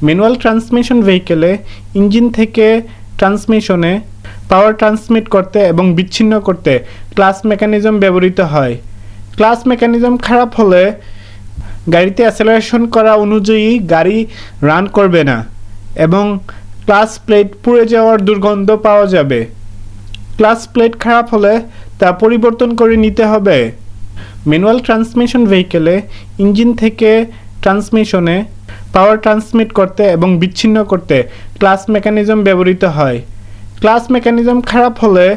Manual transmission ভেহিকেলে engine থেকে ট্রান্সমিশনে পাওয়ার transmit করতে এবং বিচ্ছিন্ন করতে ক্লাচ মেকানিজম ব্যবহৃত হয়। ক্লাচ মেকানিজম খারাপ হলে গাড়িতে অ্যাসেলারেশন করা অনুযায়ী গাড়ি রান করবে না এবং ক্লাচ প্লেট পুড়ে যাওয়ার দুর্গন্ধ পাওয়া যাবে। ক্লাচ প্লেট খারাপ হলে তা পরিবর্তন করে নিতে হবে। ম্যানুয়াল ট্রান্সমিশন ভেহিকেলে ইঞ্জিন থেকে ট্রান্সমিশনে পাওয়ার ট্রান্সমিট করতে এবং বিচ্ছিন্ন করতে ক্লাচ মেকানিজম ব্যবহৃত হয়। ক্লাচ মেকানিজম খারাপ হলে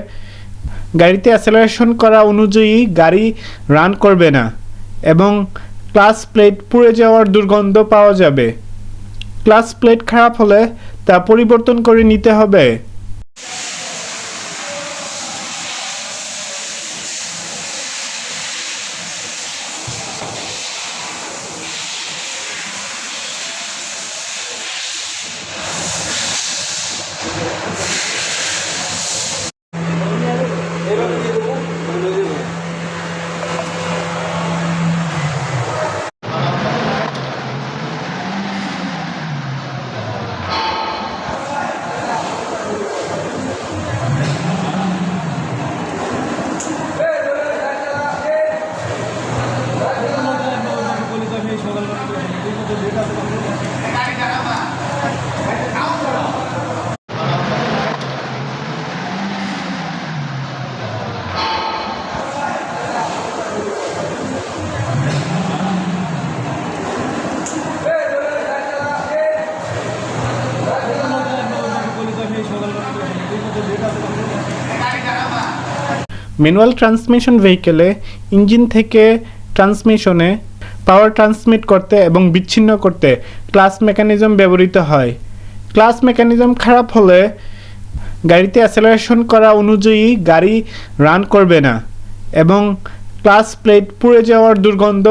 গাড়িতে অ্যাসেলারেশন করা অনুযায়ী গাড়ি রান করবে না এবং ক্লাচ প্লেট পুড়ে যাওয়ার দুর্গন্ধ পাওয়া যাবে। ক্লাচ প্লেট খারাপ হলে তা পরিবর্তন করে নিতে হবে। ম্যানুয়াল ট্রান্সমিশন ভেহিকেলে ইঞ্জিন থেকে ট্রান্সমিশনে পাওয়ার ট্রান্সমিট করতে এবং বিচ্ছিন্ন করতে ক্লাচ মেকানিজম ব্যবহৃত হয়। ক্লাচ মেকানিজম খারাপ হলে গাড়িতে অ্যাসেলারেশন করা অনুযায়ী গাড়ি রান করবে না এবং ক্লাচ প্লেট পুড়ে যাওয়ার দুর্গন্ধ